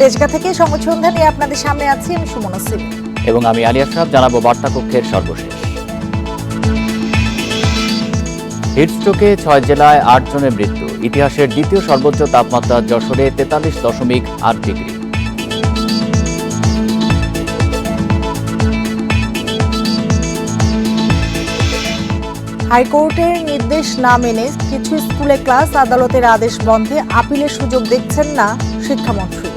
তেজগাঁ থেকে সংবাদ সন্ধ্যা নিয়ে আপনাদের সামনে আছি আমি সুমনা সিং এবং আমি আলী আশরাফ। জানাবো বার্তা কক্ষের সর্বশেষ। হিটস্ট্রোকে 6 জেলায় 8 জনের মৃত্যু। ইতিহাসের দ্বিতীয় সর্বোচ্চ তাপমাত্রা যশোরে 43.8 ডিগ্রি। হাইকোর্টের নির্দেশ না মেনে কিছু স্কুলে ক্লাস, আদালতের আদেশ বন্ধে আপিলের সুযোগ দেখছেন না শিক্ষামন্ত্রী।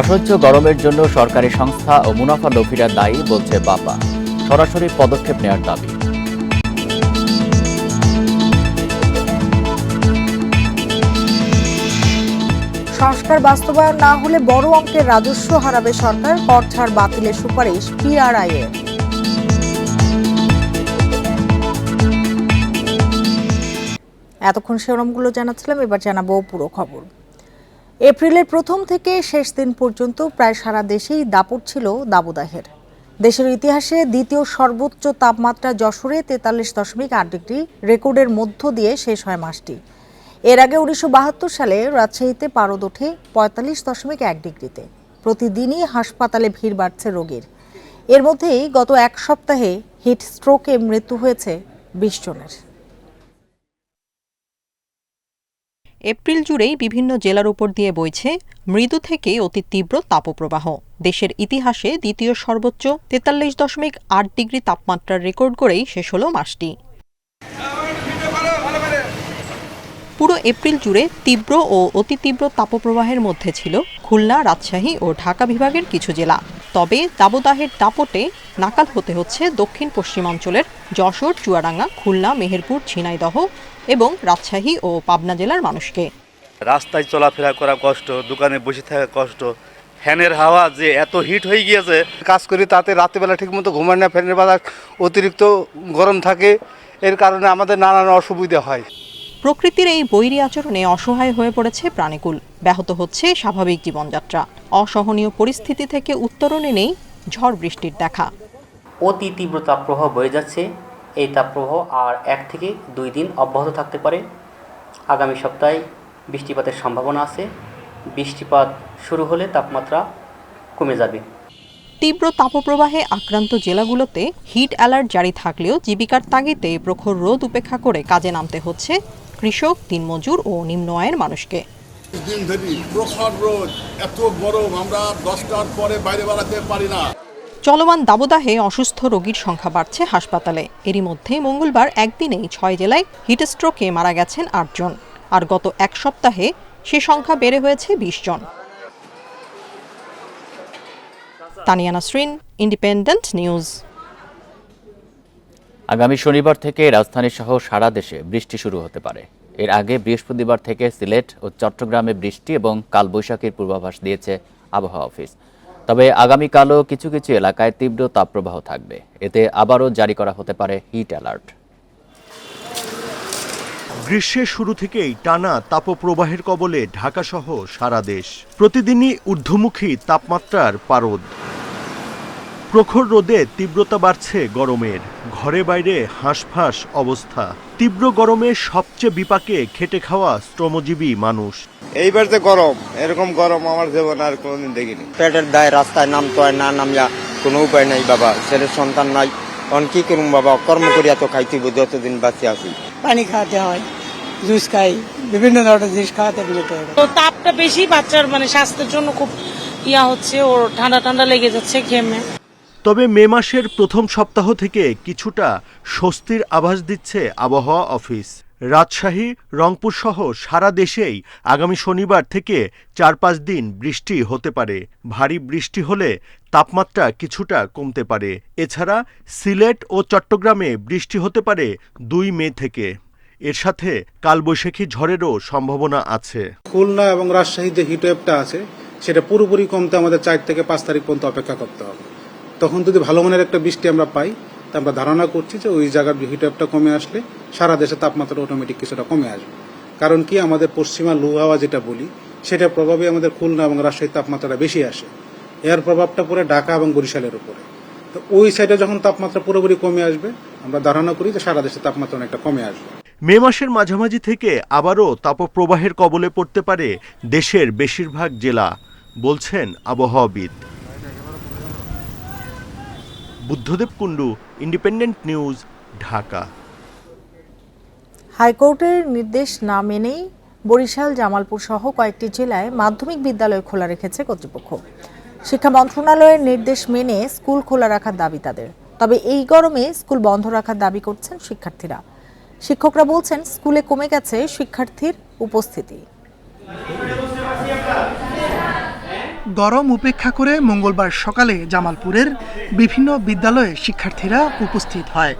অসহ্য গরমের জন্য সরকারি সংস্থা ও মুনাফা লোভীরা দায়ী বলছে বাপা। সরাসরি পদক্ষেপ নেওয়ার দাবি। সংস্কার বাস্তবায়ন না হলে বড় অঙ্কের রাজস্ব হারাবে সরকার, কর ছাড় বাতিলের সুপারিশ পিআরআই এর। এতক্ষণ শিরোনামগুলো জানাচ্ছিলাম, এবার জানাবো পুরো খবর। এপ্রিলের প্রথম থেকে শেষ দিন পর্যন্ত প্রায় সারা দেশেই দাপট ছিল দাবদাহের। দেশের ইতিহাসে দ্বিতীয় সর্বোচ্চ তাপমাত্রা যশোরে 43.8 ডিগ্রি রেকর্ডের মধ্য দিয়ে শেষ হয় মাসটি। এর আগে 1972 সালে রাজশাহীতে পারদ ওঠে 45.1 ডিগ্রিতে। প্রতিদিনই হাসপাতালে ভিড় বাড়ছে রোগীর। এর মধ্যেই গত এক সপ্তাহে হিট স্ট্রোকে মৃত্যু হয়েছে 20 জনের। এপ্রিল জুড়েই বিভিন্ন জেলার উপর দিয়ে বইছে মৃদু থেকে অতি তীব্র তাপপ্রবাহ। দেশের ইতিহাসে দ্বিতীয় সর্বোচ্চ 43.8 ডিগ্রি তাপমাত্রার রেকর্ড করেই শেষ হল মাসটি। পুরো এপ্রিল জুড়ে তীব্র ও অতি তীব্র তাপপ্রবাহের মধ্যে ছিল খুলনা, রাজশাহী ও ঢাকা বিভাগের কিছু জেলা। তবে দাবদাহের দাপটে নাকাল হতে হচ্ছে দক্ষিণ পশ্চিমাঞ্চলের যশোর, চুয়াডাঙ্গা, খুলনা, মেহেরপুর, ঝিনাইদহ এবং রাজশাহী ও পাবনা জেলার মানুষকে। রাস্তায় চলাফেরা করা কষ্ট, দোকানে বসে থাকা কষ্ট, ফ্যানের হাওয়া যে এত হিট হয়ে গিয়েছে। কাজ করি তাতে রাতেবেলা ঠিকমতো ঘুমায় না, ফ্যানের বাতাস অতিরিক্ত গরম থাকে, এর কারণে আমাদের নানান অসুবিধা হয়। প্রকৃতির এই বৈরী আচরণে অসহায় হয়ে পড়েছে প্রাণীকুল। ব্যাহত হচ্ছে স্বাভাবিক জীবনযাত্রা। অসহনীয় পরিস্থিতি থেকে উত্তরণে নেই ঝড় বৃষ্টির দেখা। অতি তীব্র তাপপ্রবাহ বয়ে যাচ্ছে। এই তাপপ্রবাহ আর 1 থেকে 2 দিন অব্যাহত থাকতে পারে। আগামী সপ্তাহে বৃষ্টিপাতের সম্ভাবনা আছে। বৃষ্টিপাত শুরু হলে তাপমাত্রা কমে যাবে। তীব্র তাপপ্রবাহে আক্রান্ত জেলাগুলোতে হিট অ্যালার্ট জারি থাকলেও জীবিকার তাগিদে প্রখর রোদ উপেক্ষা করে কাজে নামতে হচ্ছে কৃষক, দিনমজুর ও নিম্ন আয়ের মানুষকে। দিন ধরে প্রখর রোদ, এত গরম, আমরা 10টার পরে বাইরে বেড়াতে পারি না। চলমান দাবদাহে অসুস্থ রোগীর সংখ্যা বাড়ছে হাসপাতালে। এরই মধ্যে মঙ্গলবার একদিনেই 6 জেলায় হিটস্ট্রোকে মারা গেছেন 8 জন। আর গত এক সপ্তাহে সে সংখ্যা বেড়ে হয়েছে 20 জন। Tania Nasrin, Independent News. আগামী শনিবার থেকে রাজধানী সহ সারা দেশে বৃষ্টি শুরু হতে পারে। এর আগে বৃহস্পতিবার থেকে সিলেট ও চট্টগ্রামে বৃষ্টি এবং কালবৈশাখীর পূর্বাভাস দিয়েছে আবহাওয়া অফিস। তবে আগামীকালও কিছু কিছু এলাকায় তীব্র তাপপ্রবাহ থাকবে। এতে আবারও জারি করা হতে পারে হিট অ্যালার্ট। গ্রীষ্মের শুরু থেকেই টানা তাপপ্রবাহের কবলে ঢাকাসহ সারা দেশ। প্রতিদিনই ঊর্ধ্বমুখী তাপমাত্রার পারদ। প্রখর রোদে তীব্রতা বাড়ছে গরমের। ঘরে বাইরে হাঁসফাঁস অবস্থা। তীব্র গরমে সবচেয়ে বিপাকে খেটে খাওয়া শ্রমজীবী মানুষ। এইবার যে গরম, এরকম গরম আমার জীবনে আর কোনোদিন দেখিনি। পেটের দায় রাস্তায় নামতে হয়, না নামিয়া কোনো উপায় নাই বাবা। ছেলের সন্তান নাই, অন কি করুম বাবা, কর্ম করিয়া তো খাইতে যতদিন বাঁচি আছি। পানি খাওয়াতে হয়, জুস খাই, বিভিন্ন ধরনের জিনিস খাওয়াতে হয়। তো তাপটা বেশি, বাচ্চার স্বাস্থ্যের জন্য খুব হচ্ছে, ওর ঠান্ডা ঠান্ডা লেগে যাচ্ছে ঘেমে। তবে মে মাসের প্রথম সপ্তাহ থেকে কিছুটা স্বস্তির আভাস দিচ্ছে আবহাওয়া অফিস। রাজশাহী, রংপুর সহ সারা দেশেই আগামী শনিবার থেকে 4-5 দিন বৃষ্টি হতে পারে। ভারী বৃষ্টি হলে তাপমাত্রা কিছুটা কমতে পারে। এছাড়া সিলেট ও চট্টগ্রামে বৃষ্টি হতে পারে 2 মে থেকে। এর সাথে কালবৈশাখী ঝড়েরও সম্ভাবনা আছে। খুলনা এবং রাজশাহীতে হিটওয়েভটা আছে, সেটা পুরোপুরি কমতে আমাদের 4 থেকে 5 তারিখ পর্যন্ত অপেক্ষা করতে হবে। তখন যদি ভালো মানের একটা বৃষ্টি আমরা পাই, তা আমরা ধারণা করছি যে ওই জায়গার হিটওয়েভটা কমে আসলে সারা দেশে তাপমাত্রা অটোমেটিক কিছুটা কমে আসবে। কারণ কি, আমাদের পশ্চিমা লু হাওয়া যেটা বলি, সেটার প্রভাবে আমাদের খুলনা এবং রাজশাহীর তাপমাত্রাটা বেশি আসে। এর প্রভাবটা পড়ে ঢাকা এবং বরিশালের উপরে। তো ওই সাইডে যখন তাপমাত্রা পুরোপুরি কমে আসবে, আমরা ধারণা করি যে সারা দেশে তাপমাত্রা অনেকটা কমে আসবে। মে মাসের মাঝামাঝি থেকে আবারও তাপপ্রবাহের কবলে পড়তে পারে দেশের বেশিরভাগ জেলা, বলছেন আবহাওয়াবিদ। Buddhadeb Kundu, Independent News, Dhaka. হাইকোর্টের নির্দেশ না মেনেই বরিশাল, জামালপুর সহ কয়েকটি জেলায় মাধ্যমিক বিদ্যালয় খোলা রেখেছে কর্তৃপক্ষ। শিক্ষা মন্ত্রণালয়ের নির্দেশ মেনে স্কুল খোলা রাখার দাবি তাদের। তবে এই গরমে স্কুল বন্ধ রাখার দাবি করছেন শিক্ষার্থীরা। শিক্ষকরা বলছেন স্কুলে কমে গেছে শিক্ষার্থীর উপস্থিতি। গরম উপেক্ষা করে মঙ্গলবার সকালে জামালপুরের বিভিন্ন বিদ্যালয়ে শিক্ষার্থীরা উপস্থিত হয়।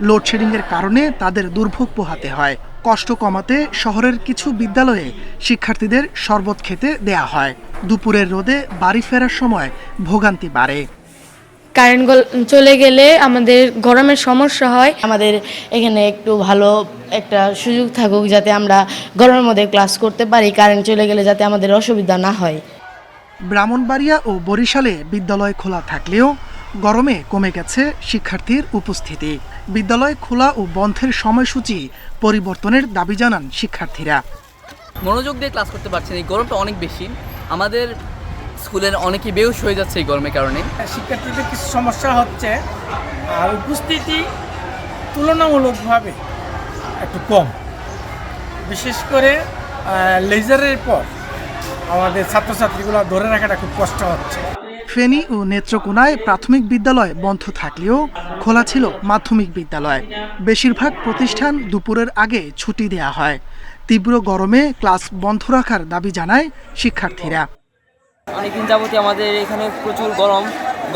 লোডশেডিংয়ের কারণে তাদের দুর্ভোগ পোহাতে হয়। কষ্ট কমাতে শহরের কিছু বিদ্যালয়ে শিক্ষার্থীদের শরবত খেতে দেয়া হয়। দুপুরের রোদে বাড়ি ফেরার সময় ভোগান্তি বাড়ে। কারেন্ট চলে গেলে আমাদের গরমের সমস্যা হয়। আমাদের এখানে একটু ভালো একটা সুযোগ থাকুক, যাতে আমরা গরমের মধ্যে ক্লাস করতে পারি। কারেন্ট চলে গেলে যাতে আমাদের অসুবিধা না হয়। ব্রাহ্মণবাড়িয়া ও বরিশালে বিদ্যালয় খোলা থাকলেও গরমে কমে গেছে শিক্ষার্থীর উপস্থিতি। বিদ্যালয় খোলা ও বন্ধের সময়সূচি পরিবর্তনের দাবি জানান শিক্ষার্থীরা। মনোযোগ দিয়ে ক্লাস করতে পারছেন, এই গরমটা অনেক বেশি। আমাদের স্কুলের অনেকেই বেহুশ হয়ে যাচ্ছে এই গরমের কারণে। শিক্ষার্থীদের কিছু সমস্যা হচ্ছে, আর উপস্থিতি তুলনামূলকভাবে একটু কম, বিশেষ করে লেজারের পর আমাদের ছাত্রছাত্রীগুলো ধরে রাখাটা খুব কষ্ট হচ্ছে। ফেনী ও নেত্রকোনায় প্রাথমিক বিদ্যালয় বন্ধ থাকলেও খোলা ছিল মাধ্যমিক বিদ্যালয়। বেশিরভাগ প্রতিষ্ঠান দুপুরের আগে ছুটি দেয়া হয়। তীব্র গরমে ক্লাস বন্ধ রাখার দাবি জানায় শিক্ষার্থীরা। অনেকদিন যাবতীয় আমাদের এখানে প্রচুর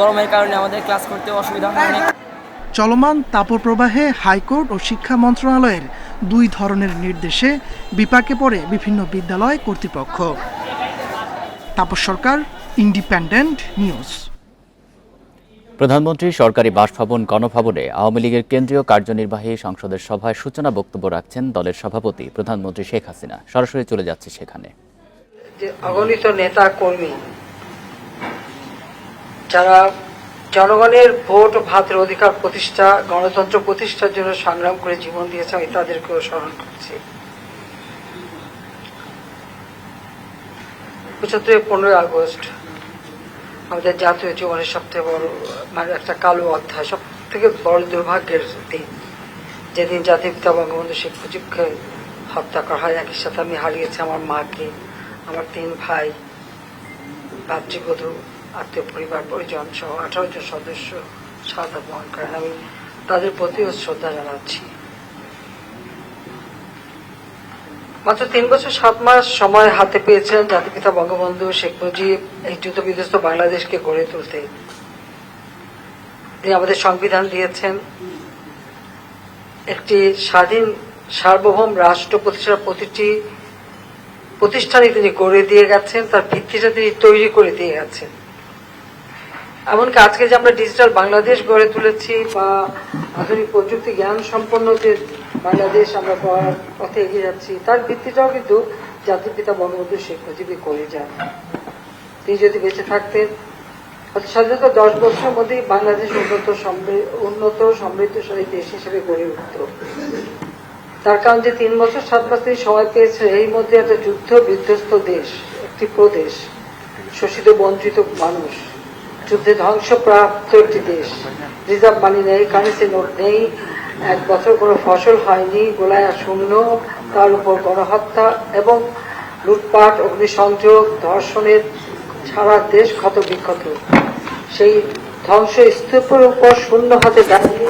গরমের কারণে আমাদের ক্লাস করতে অসুবিধা হয়। চলমান তাপপ্রবাহে হাইকোর্ট ও শিক্ষা মন্ত্রণালয়ের দুই ধরনের নির্দেশে বিপাকে পড়ে বিভিন্ন বিদ্যালয় কর্তৃপক্ষ। তাপস সরকার, ইন্ডিপেন্ডেন্ট নিউজ। প্রধানমন্ত্রী সরকারি বাসভবন গণভবনে আওয়ামী লীগের কেন্দ্রীয় কার্যনির্বাহী সংসদের সভায় সূচনা বক্তব্য রাখছেন দলের সভাপতি প্রধানমন্ত্রী শেখ হাসিনা। সরাসরি চলে যাচ্ছে সেখানে। যে অগণিত নেতা কর্মী যারা জনগণের ভোট ও ভাতের অধিকার প্রতিষ্ঠা, গণতন্ত্র প্রতিষ্ঠার জন্য সংগ্রাম করে জীবন দিয়েছে, আমি তাদেরকেও স্মরণ করছি। 15 আগস্ট আমাদের জাতীয় জীবনের সবথেকে বড় একটা কালো অধ্যায়, সব থেকে বড় দুর্ভাগ্যের দিন, যেদিন জাতির পিতা বঙ্গবন্ধু শেখ মুজিবকে হত্যা করা হয়। একই সাথে আমি হারিয়েছি আমার মাকে, আমার 3 ভাই, ভাতৃবধূ, আত্মীয় পরিবার পরিজন সহ 18 জন সদস্য শাহাদাত বরণ করেন। আমি তাদের প্রতিও শ্রদ্ধা জানাচ্ছি। মাত্র 3 বছর 7 মাস সময় হাতে পেয়েছেন জাতিপিতা বঙ্গবন্ধু শেখ মুজিব এই যুদ্ধ বিধ্বস্ত বাংলাদেশকে গড়ে তুলতে। তিনি আমাদের সংবিধান দিয়েছেন, একটি স্বাধীন সার্বভৌম রাষ্ট্র প্রতিষ্ঠার প্রতিটি প্রতিষ্ঠানে তিনি গড়ে দিয়ে গেছেন, তার ভিত্তিটা তিনি তৈরি করে দিয়ে গেছেন। এমনকি আজকে যে আমরা ডিজিটাল বাংলাদেশ গড়ে তুলেছি বা আধুনিক প্রযুক্তি জ্ঞান সম্পন্ন যে বাংলাদেশ আমরা গড়ার পথে এগিয়ে যাচ্ছি, তার ভিত্তিটাও কিন্তু জাতির পিতা বঙ্গবন্ধু শেখ মুজিবই করে যান। তিনি যদি বেঁচে থাকতেন, স্বাধীনতা 10 বছরের মধ্যেই বাংলাদেশ উন্নত সমৃদ্ধশালী দেশ হিসেবে গড়ে উঠত। তার কারণ যে 3 বছর 7 মাস তিনি সময় পেয়েছে, এর মধ্যে একটা যুদ্ধ বিধ্বস্ত দেশ, একটি প্রদেশ, শোষিত বঞ্চিত মানুষ, যুদ্ধে ধ্বংসপ্রাপ্ত একটি দেশ, রিজার্ভ মানি নেই, কারেন্সি নোট নেই, 1 বছর কোনো ফসল হয়নি, গোলায় শূন্য, তার উপর গণহত্যা এবং লুটপাট, অগ্নিসংযোগ, ধর্ষণের সারা দেশ ক্ষত বিক্ষত। সেই ধ্বংস স্তূপের উপর শূন্য হাতে দাঁড়িয়ে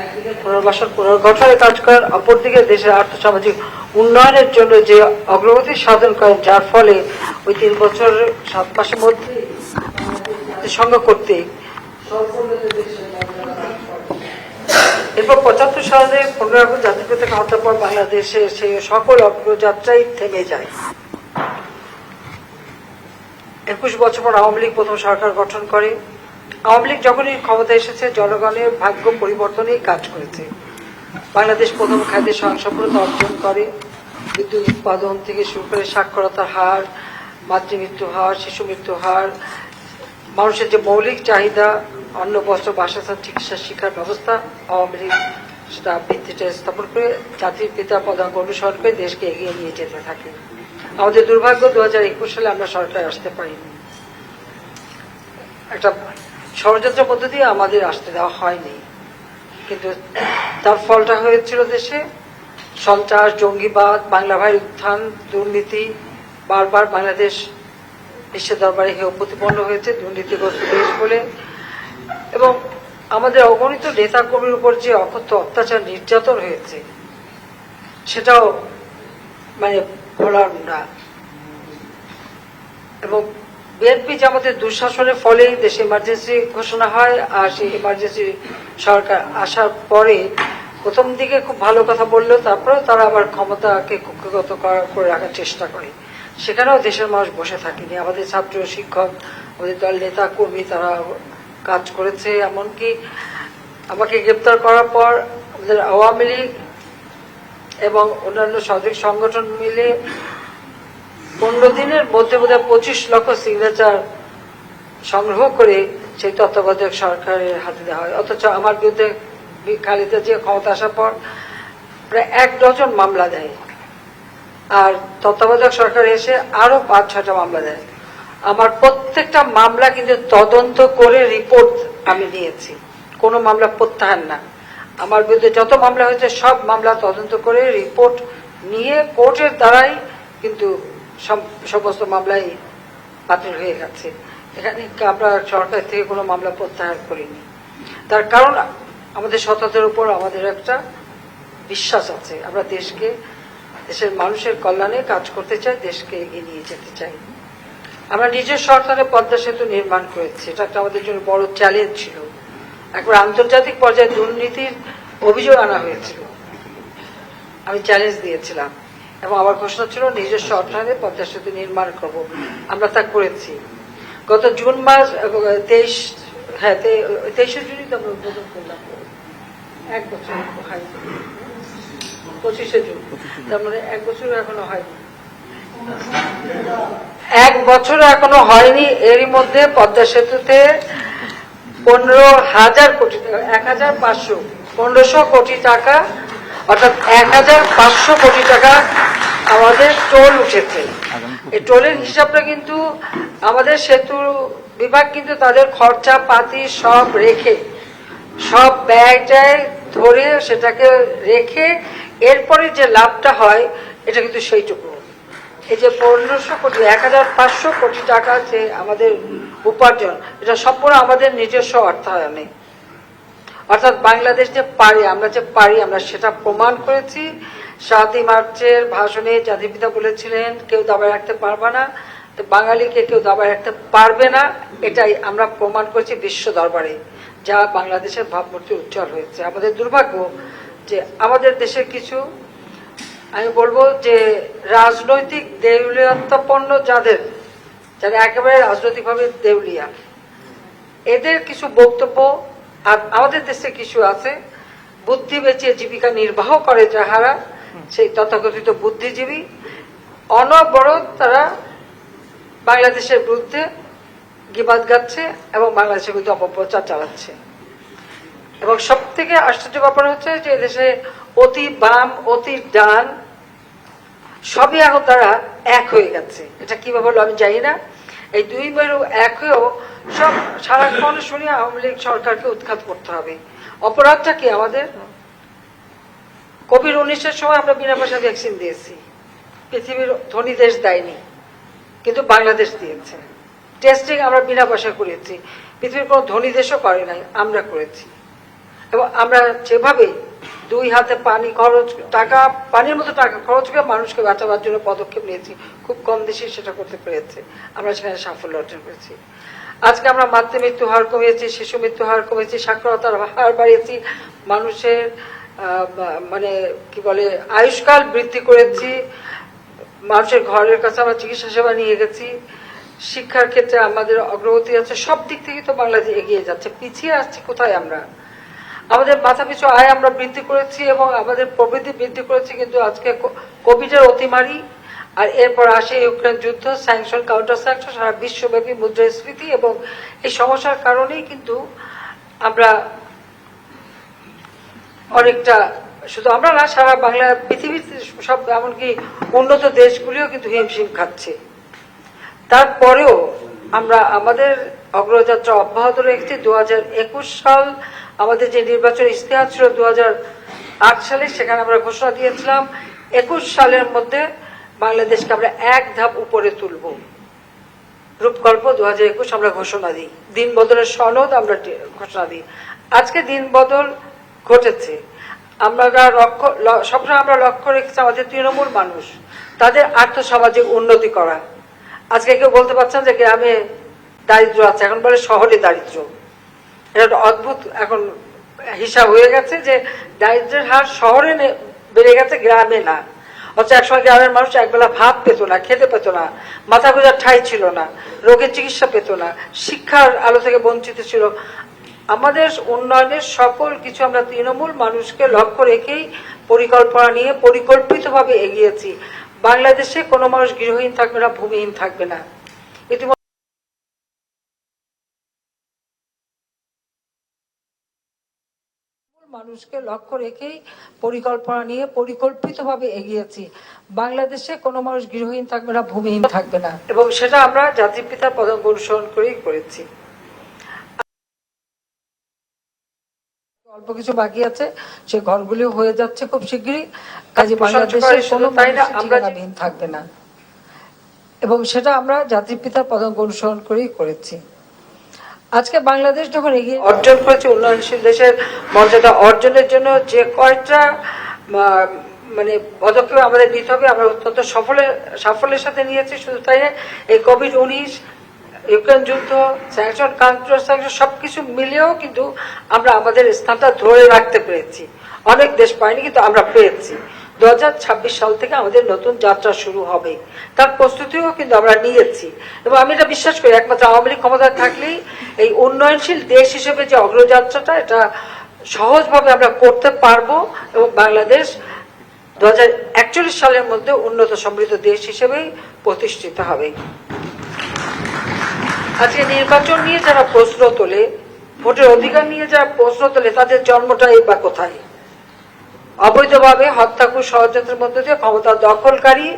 একদিকে পুনর্বাসন পুনর্গঠনের কাজ করেন, অপরদিকে দেশের আর্থসামাজিক উন্নয়নের জন্য যে অগ্রগতি সাধন করেন, যার ফলে ওই 3 বছর 7 মাসের মধ্যে জাতিসংঘ কর্তৃক এরপর 75 সালে 15 আগস্ট জাতির পিতাকে হত্যার পর বাংলাদেশের সেই সকল অগ্রযাত্রাই থেমে যায়। 21 বছর পর আওয়ামী লীগ প্রথম সরকার গঠন করে। আওয়ামী লীগ যখনই ক্ষমতা এসেছে, জনগণের ভাগ্য পরিবর্তনেই কাজ করেছে। বাংলাদেশ প্রথম খাদ্যে স্বয়ংসম্পূর্ণতা অর্জন করে। বিদ্যুৎ উৎপাদন থেকে শুরু করে সাক্ষরতার হার, মাতৃমৃত্যু হার, শিশু মৃত্যু হার, মানুষের যে মৌলিক চাহিদা, অন্ন, বস্ত্র, বাসস্থান, চিকিৎসা, শিক্ষার ব্যবস্থা আওয়ামী লীগ সেটা ভিত্তিটা স্থাপন করে জাতির পিতা পদাঙ্ক অনুসরণ করে দেশকে এগিয়ে নিয়ে যেতে থাকে। আমাদের দুর্ভাগ্য 2021 সালে আমরা সরকারে আসতে পারিনি। একটা ষড়যন্ত্র মধ্য দিয়ে আমাদের আসতে দেওয়া হয়নি, কিন্তু তার ফলটা হয়েছিল দেশে সন্ত্রাস, জঙ্গিবাদ, বাংলা ভাইয়ের উত্থান, দুর্নীতি। বারবার বাংলাদেশ বিশ্বের দরবারে হেয় প্রতিপন্ন হয়েছে দুর্নীতিগ্রস্ত দেশ বলে, এবং আমাদের অগণিত নেতা কর্মীর উপর যে অকথ্য অত্যাচার নির্যাতন হয়েছে সেটাও মানে বলার না। এবং বিএনপি যে আমাদের দুঃশাসনের ফলেই দেশে ইমার্জেন্সি ঘোষণা হয়, আর সেই ইমার্জেন্সি সরকার আসার পরে প্রথম দিকে খুব ভালো কথা বললেও তারপরেও তারা আবার ক্ষমতাকে কুক্ষিগত করে রাখার চেষ্টা করে। সেখানেও দেশের মানুষ বসে থাকেনি। আমাদের ছাত্র, শিক্ষক, আমাদের দল নেতা কর্মী তারা কাজ করেছে। এমনকি আমাকে গ্রেপ্তার করার পর আমাদের আওয়ামী লীগ এবং অন্যান্য সহযোগী সংগঠন মিলে 15 দিনের মধ্যে বোধহয় 25 লক্ষ সিগনেচার সংগ্রহ করে সেই তত্ত্বাবধায়ক সরকারের হাতে দেওয়া হয়। অথচ আমার বিরুদ্ধে খালেদা জিয়া ক্ষমতা আসার পর প্রায় 1 ডজন মামলা দেয়, আর তত্ত্বাবধায়ক সরকার এসে আরো 5-6টা মামলা দেয়। আমার প্রত্যেকটা মামলা কিন্তু তদন্ত করে রিপোর্ট আমি নিয়েছি, কোনো মামলা প্রত্যাহার না। আমার বিরুদ্ধে যত মামলা হয়েছে সব মামলা তদন্ত করে রিপোর্ট নিয়ে কোর্টের দ্বারাই কিন্তু সমস্ত মামলাই বাতিল হয়ে গেছে। এখানে আমরা সরকার থেকে কোনো মামলা প্রত্যাহার করিনি। তার কারণ আমাদের সততার উপর আমাদের একটা বিশ্বাস আছে। আমরা দেশকে, দেশের মানুষের কল্যাণে কাজ করতে চাই, দেশকে এগিয়ে নিয়ে যেতে চাই। আমরা নিজের সরকারে পদ্মা সেতু নির্মাণ করেছি, এটা একটা আমাদের জন্য বড় চ্যালেঞ্জ ছিল। একবার আন্তর্জাতিক পর্যায়ে দুর্নীতির অভিযোগ আনা হয়েছিল, আমি চ্যালেঞ্জ দিয়েছিলাম এবং আমার ঘোষণা ছিল নিজের সরকারে পদ্মা সেতু নির্মাণ করব। আমরা তা করেছি। গত জুন মাস 23শে জুনই তো আমরা উদ্বোধন করলাম। 1 বছর হয়নি, 25শে জুন, তার মানে 1 বছর এখনো হয়নি। 1 বছর এখনো হয়নি। এরই মধ্যে পদ্মা সেতুতে 15,000 কোটি টাকা, 1500 কোটি টাকা, অর্থাৎ 1500 কোটি টাকা আমাদের টোল উঠেছে। এই টোলের হিসাবটা কিন্তু আমাদের সেতু বিভাগ কিন্তু তাদের খরচা পাতি সব রেখে, সব ব্যয়টায় ধরে সেটাকে রেখে এরপরে যে লাভটা হয় এটা কিন্তু সেইটুকু। এই যে 1500 কোটি, 1500 কোটি টাকা যে আমাদের উপার্জন, এটা সম্পূর্ণ আমাদের নিজস্ব অর্থায়নে। অর্থাৎ বাংলাদেশ যে পারি, আমরা যে পারি, আমরা সেটা প্রমাণ করেছি। 7ই মার্চের ভাষণে জাতির পিতা বলেছিলেন কেউ দাবায় রাখতে পারবে না, তো বাঙালিকে কেউ দাবায় রাখতে পারবে না, এটাই আমরা প্রমাণ করেছি বিশ্ব দরবারে, যা বাংলাদেশের ভাবমূর্তি উজ্জ্বল হয়েছে। আমাদের দুর্ভাগ্য যে আমাদের দেশের কিছু, আমি বলবো যে রাজনৈতিক দেউলিয়াত্বপন্ন যারা একেবারে রাজনৈতিকভাবে দেউলিয়া, এদের কিছু বক্তব্য, আর আমাদের দেশে কিছু আছে বুদ্ধি বেচিয়ে জীবিকা নির্বাহ করে যাহারা, সেই তথাকথিত বুদ্ধিজীবী, অনবরত তারা বাংলাদেশের বিরুদ্ধে গিবাদ গাচ্ছে এবং বাংলাদেশের বিরুদ্ধে অপপ্রচার চালাচ্ছে। এবং সব থেকে আশ্চর্য ব্যাপার হচ্ছে যে দেশে অতি বাম, অতি ডান সবই এখন তারা এক হয়ে গেছে। এটা কিভাবে হলো আমি জানি না। এই দুই মেরু এক হয়েও সব সারাক্ষণ শুনি আওয়ামী লীগ সরকারকে উৎখাত করতে হবে। অপরাধটা কি আমাদের? কোভিড-19-এর সময় আমরা বিনা পয়সা ভ্যাকসিন দিয়েছি, পৃথিবীর ধনী দেশ দেয়নি, কিন্তু বাংলাদেশ দিয়েছে। টেস্টিং আমরা বিনা পয়সা করেছি, পৃথিবীর কোনো ধনী দেশও করে নাই, আমরা করেছি। এবং আমরা যেভাবে 2 হাতে পানির মতো টাকা খরচ করে মানুষকে বাঁচাবার জন্য পদক্ষেপ নিয়েছি, খুব কম দেশে সেটা করতে পেরেছে, আমরা সেখানে সাফল্য অর্জন করেছি। আজকে আমরা মাতৃমৃত্যু হার কমিয়েছি, শিশু মৃত্যু হার কমিয়েছি, সাক্ষরতার হার বাড়িয়েছি, মানুষের মানে কি বলে আয়ুষ্কাল বৃদ্ধি করেছি, মানুষের ঘরের কাছে আমরা চিকিৎসা সেবা নিয়ে গেছি, শিক্ষার ক্ষেত্রে আমাদের অগ্রগতি আছে। সব দিক থেকে তো বাংলাদেশ এগিয়ে যাচ্ছে। পিছিয়ে আসছি কোথায় আমরা? আমাদের মাথাপিছু আয় আমরা বৃদ্ধি করেছি এবং আমাদের প্রবৃদ্ধি বৃদ্ধি করেছি, কিন্তু আজকে কোভিডের অতিমারি, আর এরপর আসে ইউক্রেন যুদ্ধ, স্যাংশন, কাউন্টার স্যাংশন, সারা বিশ্বব্যাপী মুদ্রাস্ফীতি, এবং এই সমস্যার কারণেই কিন্তু আমরা অনেকটা, শুধু আমরা না, সারা বাংলা পৃথিবীর সব এমনকি উন্নত দেশগুলিও কিন্তু হিমশিম খাচ্ছে। তারপরেও আমরা আমাদের অগ্রযাত্রা অব্যাহত রেখেছি। 2021 সাল আমাদের যে নির্বাচন ইশতেহার ছিল 2008 সালে, সেখানে আমরা ঘোষণা দিয়েছিলাম 21 সালের মধ্যে বাংলাদেশকে আমরা এক ধাপ উপরে তুলব। রূপকল্প 2021 আমরা ঘোষণা দিই, দিন বদলের সনদ আমরা ঘোষণা দিই। আজকে দিন বদল ঘটেছে। আমরা সবসময় আমরা লক্ষ্য রেখেছি আমাদের তৃণমূল মানুষ, তাদের আর্থসামাজিক উন্নতি করা। আজকে কেউ বলতে পারছেন যে গ্রামে দারিদ্র আছে, এখন বলে শহরে দারিদ্র। এটা একটা অদ্ভুত এখন হিসাব হয়ে গেছে যে দারিদ্রের হার শহরে বেড়ে গেছে, গ্রামে না। অথচ একসময় গ্রামের মানুষ একবেলা ভাত পেত না, খেতে পেত না, মাথা গোঁজার ঠাঁই ছিল না, রোগের চিকিৎসা পেত না, শিক্ষার আলো থেকে বঞ্চিত ছিল। আমাদের উন্নয়নের সকল কিছু আমরা তৃণমূল মানুষকে লক্ষ্য রেখেই পরিকল্পনা নিয়ে পরিকল্পিতভাবে এগিয়েছি। বাংলাদেশে কোনো মানুষ গৃহহীন থাকবে না, ভূমিহীন থাকবে না। মানুষকে লক্ষ্য রেখেই পরিকল্পনা নিয়ে পরিকল্পিতভাবে এগিয়েছি। বাংলাদেশে কোনো মানুষ গৃহহীন থাকবে না, ভূমিহীন থাকবে না, এবং সেটা আমরা জাতির পিতার পদাঙ্ক অনুসরণ করেই করেছি। অল্প কিছু বাকি আছে, সে ঘরগুলি হয়ে যাচ্ছে খুব শীঘ্রই। কাজে বাংলাদেশে কোনো ঠিকানাবিহীন থাকবে না, এবং সেটা আমরা জাতির পিতার পদাঙ্ক অনুসরণ করেই করেছি। আজকে বাংলাদেশ যখন এগিয়ে অর্জন করেছে, উন্নয়নশীল দেশের মর্যাদা অর্জনের জন্য যে কয়েকটা মানে পদক্ষেপ আমাদের নিতে হবে, আমরা অত্যন্ত সাফল্যের সাথে নিয়েছি। শুধু তাই না, এই কোভিড-19, ইউক্রেন যুদ্ধ, স্যাংশন, কাউন্টার স্যাংশন সবকিছু মিলিয়েও কিন্তু আমরা আমাদের স্থানটা ধরে রাখতে পেরেছি। অনেক দেশ পায়নি, কিন্তু আমরা পেয়েছি। 2026 সাল থেকে আমাদের নতুন যাত্রা শুরু হবে, তার প্রস্তুতিও কিন্তু আমরা নিয়েছি। এবং আমি এটা বিশ্বাস করি, একমাত্র আওয়ামী লীগ ক্ষমতায় থাকলেই এই উন্নয়নশীল দেশ হিসেবে যে অগ্রযাত্রাটা, এটা সহজভাবে আমরা করতে পারবো, এবং বাংলাদেশ 2041 সালের মধ্যে উন্নত সমৃদ্ধ দেশ হিসেবেই প্রতিষ্ঠিত হবে। আজকে নির্বাচন নিয়ে যারা প্রশ্ন তোলে, ভোটের অধিকার নিয়ে যারা প্রশ্ন তোলে, তাদের জন্মটাই বা কোথায়? অবৈধভাবে হত্যাকুর ষড়যন্ত্রের মধ্যে দিয়ে ক্ষমতা দখলকারী,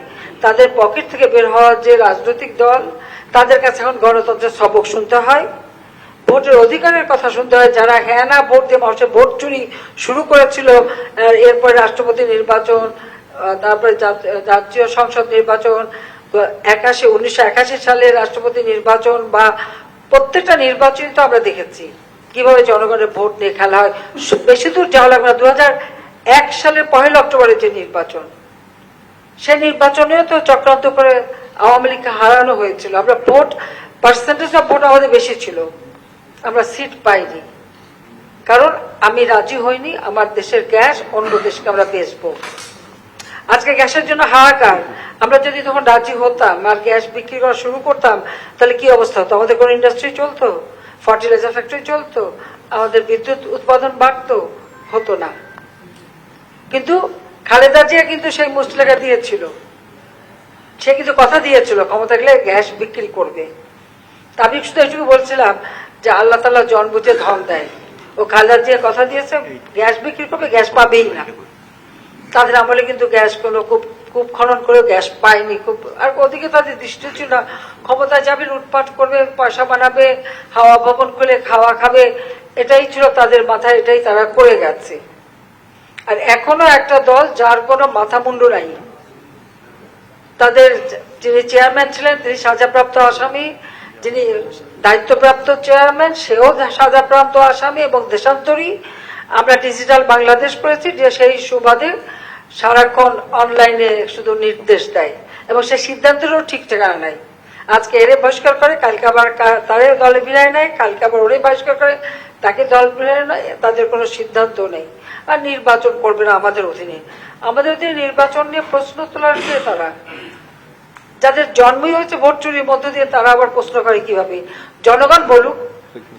তাদের পকেট থেকে বের হওয়ার যে রাজনৈতিক দল, তাদের কাছে এখন গণতন্ত্রের সবক শুনতে হয়। ভোটের অধিকারের কথা শুনতে হয় যারা হ্যাঁ না ভোট দিয়ে মানুষের ভোট চুরি শুরু করেছিল। এরপরে রাষ্ট্রপতি নির্বাচন, তারপরে জাতীয় সংসদ নির্বাচন, 1981 সালে রাষ্ট্রপতি নির্বাচন, বা প্রত্যেকটা নির্বাচনই তো আমরা দেখেছি কিভাবে জনগণের ভোট নিয়ে খেলা হয়। বেশি দূর যাওয়া লাগবে না, 2001 সালের 1 অক্টোবরের যে নির্বাচন, সেই নির্বাচনেও তো চক্রান্ত করে আওয়ামী লীগকে হারানো হয়েছিল। আমরা ভোট, পার্সেন্টেজ অফ ভোট আমাদের বেশি ছিল, আমরা সিট পাইনি। কারণ আমি রাজি হইনি আমার দেশের গ্যাস অন্য দেশকে আমরা বেচবো। আজকে গ্যাসের জন্য হাহাকার। আমরা যদি তখন রাজি হতাম আর গ্যাস বিক্রি করা শুরু করতাম, তাহলে কি অবস্থা হতো? আমাদের কোন ইন্ডাস্ট্রি চলতো? ফার্টিলাইজার ফ্যাক্টরি চলতো? আমাদের বিদ্যুৎ উৎপাদন বাড়তো? হতো না। কিন্তু খালেদা জিয়া কিন্তু সেই মুচলেখা দিয়েছিল, সে কিন্তু কথা দিয়েছিল ক্ষমতা গেলে গ্যাস বিক্রি করবে। আমি শুধু এটুকু বলছিলাম যে আল্লাহ তাআলা জন বুঝে ধন দেয়, ও খালেদা জিয়া কথা দিয়েছে গ্যাস বিক্রি করবে, গ্যাস পাবেই না। তাদের আমলে কিন্তু গ্যাস কোনো কূপ খনন করে গ্যাস পায়নি, আর ওদিকে তাদের দৃষ্টি ছিল না। ক্ষমতায় যাবে, লুটপাট করবে, পয়সা বানাবে, হাওয়া ভবন খুলে খাওয়া খাবে, এটাই ছিল তাদের মাথায়, এটাই তারা করে গেছে। আর এখনো একটা দল যার কোনো মাথা মুন্ডু নাই। তাদের যিনি চেয়ারম্যান ছিলেন তিনি সাজাপ্রাপ্ত আসামি, যিনি দায়িত্বপ্রাপ্ত চেয়ারম্যান সেও সাজাপ্রাপ্ত আসামি এবং দেশান্তরী। আমরা ডিজিটাল বাংলাদেশ করেছি, যে সেই সুবাদে সারাক্ষণ অনলাইনে শুধু নির্দেশ দেয়, এবং সেই সিদ্ধান্তেরও ঠিক ঠিকানা নাই। আজকে এরে বহিষ্কার করে, কালকে আবার তারে দলে বিরায় নেয়, কালকে আবার ওরে বহিষ্কার করে, তাকে দল বিরায় নেয়। তাদের কোনো সিদ্ধান্ত নেই। আর নির্বাচন করবে না আমাদের অধীনে। আমাদের অধীনে নির্বাচন নিয়ে প্রশ্ন তোলার কে? তারা যাদের জন্মই হয়েছে ভোট চুরির মধ্য দিয়ে, তারা আবার প্রশ্ন করে কিভাবে? জনগণ বলুক,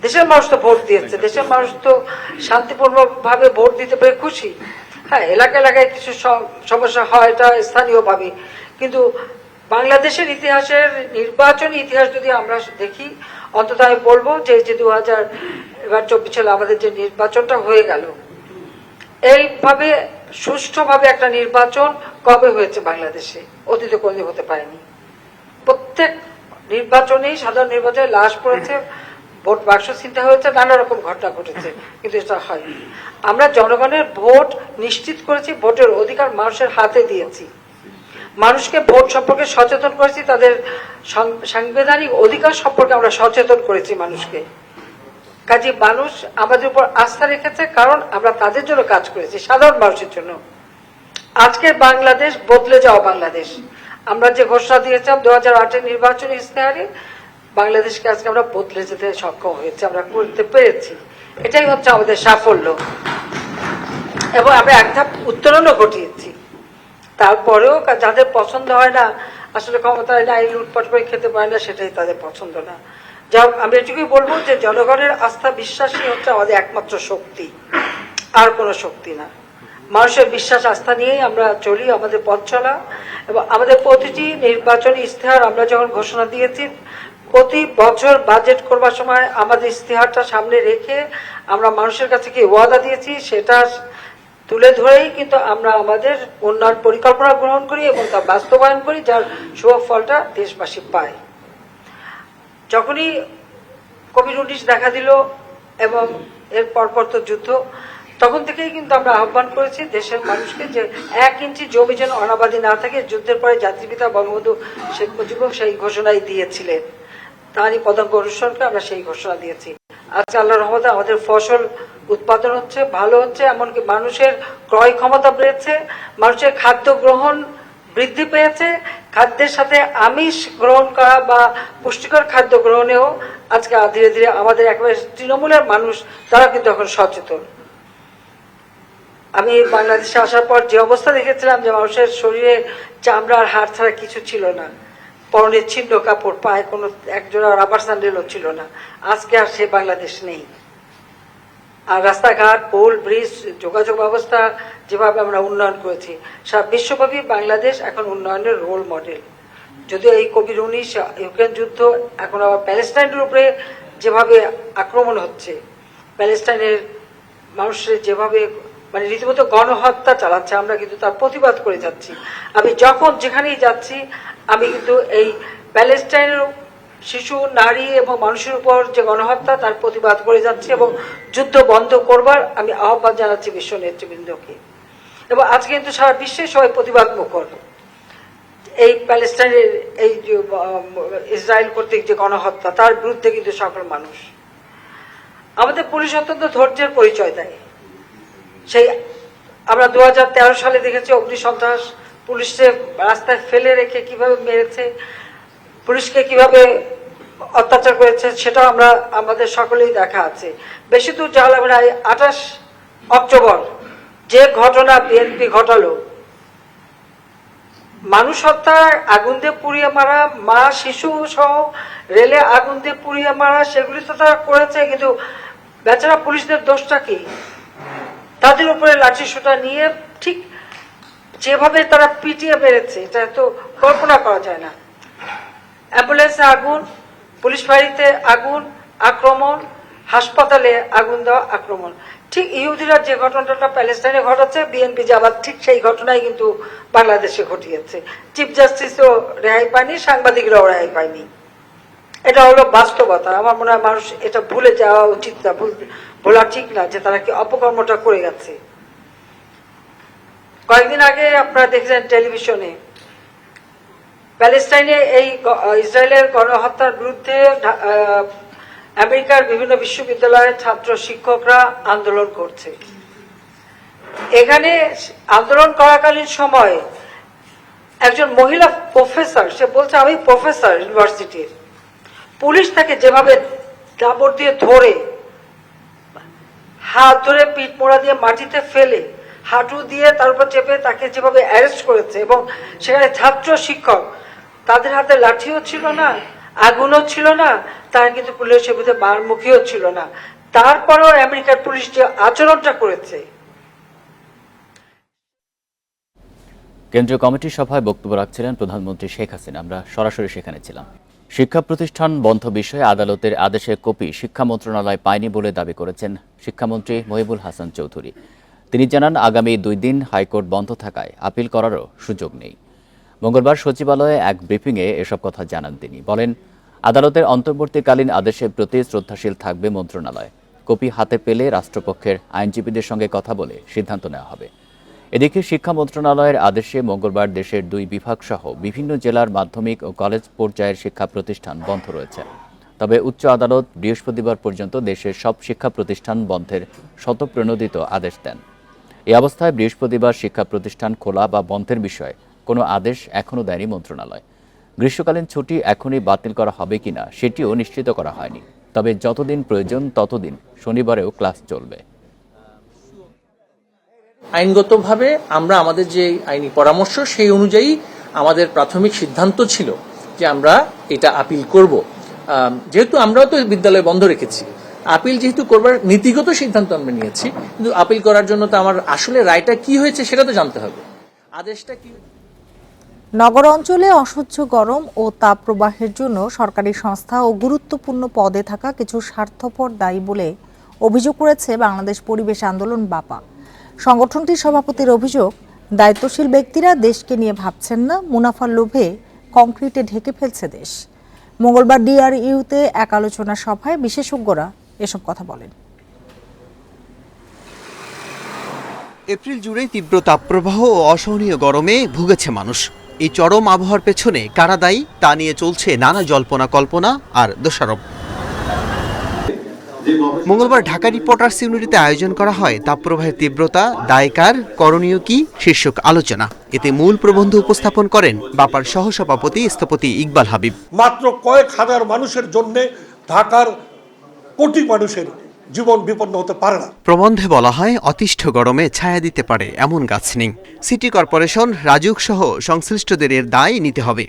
দেশের মানুষ তো ভোট দিয়েছে, দেশের মানুষ তো শান্তিপূর্ণ ভাবে ভোট দিতে পেরে খুশি। হ্যাঁ, এলাকায় কিছু সমস্যা হয়, এটা স্থানীয় ভাবে, কিন্তু বাংলাদেশের ইতিহাসের নির্বাচনী ইতিহাস যদি আমরা দেখি, অন্তত আমি বলবো যে 2024 সালে আমাদের যে নির্বাচনটা হয়ে গেল, এইভাবে সুষ্ঠুভাবে একটা নির্বাচন কবে হয়েছে বাংলাদেশে? অতীতে কোনদিন হতে পারেনি। প্রত্যেক নির্বাচনেই, সাধারণ নির্বাচনে লাশ পড়েছে, ভোট বাক্স চিন্তা হয়েছে, নানা রকম ঘটনা ঘটেছে, কিন্তু এটা হয়নি। আমরা জনগণের ভোট নিশ্চিত করেছি, ভোটের অধিকার মানুষের হাতে দিয়েছি, মানুষকে ভোট সম্পর্কে সচেতন করেছি, তাদের সাংবিধানিক অধিকার সম্পর্কে আমরা সচেতন করেছি মানুষকে। কাজে মানুষ আমাদের উপর আস্থা রেখেছে, কারণ আমরা তাদের জন্য কাজ করেছি, সাধারণ মানুষের জন্য। আজকের বাংলাদেশ বদলে যাওয়া বাংলাদেশ। আমরা যে ঘোষণা দিয়েছিলাম 2008-এর নির্বাচনী ইশতেহারে, বাংলাদেশকে আজকে আমরা বদলে যেতে সক্ষম হয়েছি, আমরা করতে পেরেছি। এটাই হচ্ছে আমাদের সাফল্য, এবং আমরা এক ধাপ উত্তরণও ঘটিয়েছি। তারপরেও যাদের পছন্দ হয় না, আসলে ক্ষমতায় নাই, লুটপাট করে খেতে পারে না, সেটাই তাদের পছন্দ না। যা আমি এটুকুই বলবো যে জনগণের আস্থা, বিশ্বাসই হচ্ছে আমাদের একমাত্র শক্তি, আর কোনো শক্তি না। মানুষের বিশ্বাস, আস্থা নিয়েই আমরা চলি, আমাদের পথ চলা। এবং আমাদের প্রতিটি নির্বাচনী ইশতেহার আমরা যখন ঘোষণা দিয়েছি, প্রতি বছর বাজেট করবার সময় আমাদের ইশতেহারটা সামনে রেখে আমরা মানুষের কাছে কি ওয়াদা দিয়েছি, সেটা তুলে ধরেই কিন্তু আমরা আমাদের উন্নয়ন পরিকল্পনা গ্রহণ করি এবং তা বাস্তবায়ন করি, যার শুভ ফলটা দেশবাসী পায়। যখনই কোভিড-19 দেখা দিল এবং এর পরপর তো যুদ্ধ, তখন থেকেই কিন্তু আমরা আহ্বান করেছি দেশের মানুষকে যে 1 ইঞ্চি জমি যেন অনাবাদি না থাকে। যুদ্ধের পরে জাতির পিতা বঙ্গবন্ধু শেখ মুজিবুর সেই ঘোষণাই দিয়েছিলেন, তারই পদাঙ্ক অনুসরণ করে আমরা সেই ঘোষণা দিয়েছি। আজকে আল্লাহর রহমতে আমাদের ফসল উৎপাদন হচ্ছে, ভালো হচ্ছে, এমনকি মানুষের ক্রয় ক্ষমতা বেড়েছে, মানুষের খাদ্য গ্রহণ বৃদ্ধি পেয়েছে। খাদ্যের সাথে আমিষ গ্রহণ করা বা পুষ্টিকর খাদ্য গ্রহণেও আজকে ধীরে ধীরে আমাদের একেবারে তৃণমূলের মানুষ, তারা কিন্তু এখন সচেতন। আমি বাংলাদেশে আসার পর যে অবস্থা দেখেছিলাম, যে মানুষের শরীরে চামড়া আর হাড় ছাড়া কিছু ছিল না, পরনে ছিন্ন কাপড়, পায়ে কোনো একজোড়া রাবার স্যান্ডেলও ছিল না, আজকে আর সে বাংলাদেশ নেই। আর রাস্তাঘাট, পোল, ব্রিজ, যোগাযোগ ব্যবস্থা যেভাবে আমরা উন্নয়ন করেছি, সারা বিশ্বব্যাপী বাংলাদেশ এখন উন্নয়নের রোল মডেল। যদিও এই কোভিড-19, ইউক্রেন যুদ্ধ, এখন আবার প্যালেস্টাইনের উপরে যেভাবে আক্রমণ হচ্ছে, প্যালেস্টাইনের মানুষের যেভাবে মানে রীতিমতো গণহত্যা চালাচ্ছে, আমরা কিন্তু তার প্রতিবাদ করে যাচ্ছি। আমি যখন যেখানেই যাচ্ছি, আমি কিন্তু এই প্যালেস্টাইনের শিশু, নারী এবং মানুষের উপর যে গণহত্যা, তার প্রতিবাদ করে যাচ্ছি এবং যুদ্ধ বন্ধ করবার আমি আহ্বান জানাচ্ছি বিশ্ব নেতৃবৃন্দকে। এবং আজকে কিন্তু সারা বিশ্বে সবাই প্রতিবাদ মুখর এই প্যালেস্টাইনের এই যে ইসরায়েল কর্তৃক যে গণহত্যা, তার বিরুদ্ধে কিন্তু সকল মানুষ। আমাদের পুলিশ অত্যন্ত ধৈর্যের পরিচয় দেয়। সেই আমরা 2013 সালে দেখেছি অগ্নিসন্ত্রাস, পুলিশকে রাস্তায় ফেলে রেখে কিভাবে মেরেছে, পুলিশকে কিভাবে অত্যাচার করেছে, সেটাও আমরা আমাদের সকলেই দেখা আছে। বেশি দূর যাওয়া লাগবে না, 28 অক্টোবর যে ঘটনা বিএনপি ঘটালো, মানুষ হত্যা, আগুন দিয়ে পুড়িয়ে মারা, মা শিশু সহ রেলে আগুন দিয়ে পুড়িয়ে মারা, সেগুলি তো তারা করেছে, কিন্তু বেচারা পুলিশদের দোষটা কি? তাদের উপরে লাঠি সোঁটা নিয়ে ঠিক যেভাবে তারা পিটিয়ে মেরেছে, এটা তো কল্পনা করা যায় না। অ্যাম্বুলেন্সে আগুন, পুলিশ ফাঁড়িতে আগুন, আক্রমণ, হাসপাতালে আগুন দেওয়া, আক্রমণ। ঠিক ইহুদিরা যে ঘটনাটা প্যালেস্টাইনে ঘটাচ্ছে, বিএনপি যে আবার ঠিক সেই ঘটনাই কিন্তু বাংলাদেশে ঘটিয়েছে। চিফ জাস্টিসও রেহাই পায়নি, সাংবাদিকরাও রেহাই পায়নি। এটা হলো বাস্তবতা। আমার মনে হয় মানুষ এটা ভুলে যাওয়া উচিত না, ভোলা ঠিক না যে তারা কি অপকর্মটা করে গেছে। কয়েকদিন আগে আপনারা দেখছেন টেলিভিশনে, প্যালেস্টাইনে এই ইসরায়েলের গণহত্যার বিরুদ্ধে আমেরিকার বিভিন্ন বিশ্ববিদ্যালয়ের ছাত্র শিক্ষকরা আন্দোলন করছে। এখানে আন্দোলন করাকালীন সময় একজন মহিলা প্রফেসর, সে বলছে আমি প্রফেসর ইউনিভার্সিটির, পুলিশ তাকে যেভাবে কাপড় দিয়ে ধরে, হাত ধরে পিঠ মোড়া দিয়ে মাটিতে ফেলে, হাঁটু দিয়ে তার উপর চেপে তাকে যেভাবে অ্যারেস্ট করেছে, এবং সেখানে ছাত্র শিক্ষক, তাদের হাতে লাঠিও ছিল না, আগুনও ছিল না, তারা কিন্তু পুলিশের বিরুদ্ধে মারমুখীও ছিল না। তারপরেও আমেরিকার পুলিশ যে আচরণটা করেছে। কেন্দ্রীয় কমিটির সভায় বক্তব্য রাখছিলেন প্রধানমন্ত্রী শেখ হাসিনা। আমরা সরাসরি সেখানে ছিলাম। শিক্ষা প্রতিষ্ঠান বন্ধ বিষয়ে আদালতের আদেশের কপি শিক্ষা মন্ত্রণালয় পায়নি বলে দাবি করেছেন শিক্ষামন্ত্রী মহিবুল হাসান চৌধুরী। তিনি জানান, আগামী 2 দিন হাইকোর্ট বন্ধ থাকায় আপিল করারও সুযোগ নেই। মঙ্গলবার সচিবালয়ে এক ব্রিফিংয়ে এসব কথা জানান তিনি। বলেন, আদালতের অন্তর্বর্তীকালীন আদেশের প্রতি শ্রদ্ধাশীল থাকবে মন্ত্রণালয়। কপি হাতে পেলে রাষ্ট্রপক্ষের আইনজীবীদের সঙ্গে কথা বলে সিদ্ধান্ত নেওয়া হবে। এদিকে শিক্ষা মন্ত্রণালয়ের আদেশে মঙ্গলবার দেশের 2 বিভাগ সহ বিভিন্ন জেলার মাধ্যমিক ও কলেজ পর্যায়ের শিক্ষা প্রতিষ্ঠান বন্ধ রয়েছে। তবে উচ্চ আদালত বৃহস্পতিবার পর্যন্ত দেশের সব শিক্ষা প্রতিষ্ঠান বন্ধের স্বতঃপ্রণোদিত আদেশ দেন। এই অবস্থায় বৃহস্পতিবার শিক্ষা প্রতিষ্ঠান খোলা বা বন্ধের বিষয়ে কোনো আদেশ এখনও দেয়নি মন্ত্রণালয়। গ্রীষ্মকালীন ছুটি এখনই বাতিল করা হবে কিনা সেটিও নিশ্চিত করা হয়নি। তবে যতদিন প্রয়োজন ততদিন শনিবারেও ক্লাস চলবে। আইনগতভাবে আমরা আমাদের যে আইনি পরামর্শ সেই অনুযায়ী আমাদের প্রাথমিক সিদ্ধান্ত ছিল যে আমরা এটা আপিল করব। যেহেতু আমরাও তো বিদ্যালয় বন্ধ রেখেছি, আপিল যেহেতু করবার নীতিগত সিদ্ধান্ত আমরা নিয়েছি, কিন্তু আপিল করার জন্য তো আমার আসলে রায়টা কি হয়েছে সেটা তো জানতে হবে, আদেশটা কি। নগর অঞ্চলে অসহ্য গরম ও তাপ প্রবাহের জন্য সরকারি সংস্থা ও গুরুত্বপূর্ণ পদে থাকা কিছু স্বার্থপর দায়ী বলে অভিযোগ করেছে বাংলাদেশ পরিবেশ আন্দোলন বাপা। সংগঠনটির সভাপতির অভিযোগ, দায়িত্বশীল ব্যক্তিরা দেশকে নিয়ে ভাবছেন না, মুনাফার লোভে কংক্রিটে ঢেকে ফেলছে দেশ। মঙ্গলবার ডিআরইউতে এক আলোচনা সভায় বিশেষজ্ঞরা এসব কথা বলেন। এপ্রিল জুড়ে তীব্র তাপপ্রবাহ ও অসহনীয় গরমে ভুগেছে মানুষ। এই চরম আবহাওয়ার পেছনে কারা দায়ী তা নিয়ে চলছে নানা জল্পনা কল্পনা আর দোষারোপ। মঙ্গলবার ঢাকা রিপোর্টার্স ইউনিটিতে আয়োজন করা হয় তাপপ্রবাহের তীব্রতা, দায়কার, করণীয় কি শীর্ষক আলোচনা। এতে মূল প্রবন্ধ উপস্থাপন করেন বাপার সহসভাপতি স্থপতি ইকবাল হাবিব। মাত্র কয়েক হাজার মানুষের জন্য ঢাকার কোটি মানুষের জীবন বিপন্ন হতে পারে না। প্রবন্ধে বলা হয়, অতিষ্ঠ গরমে ছায়া দিতে পারে এমন গাছ নেই। সিটি কর্পোরেশন, রাজুক সহ সংশ্লিষ্টদের এর দায় নিতে হবে।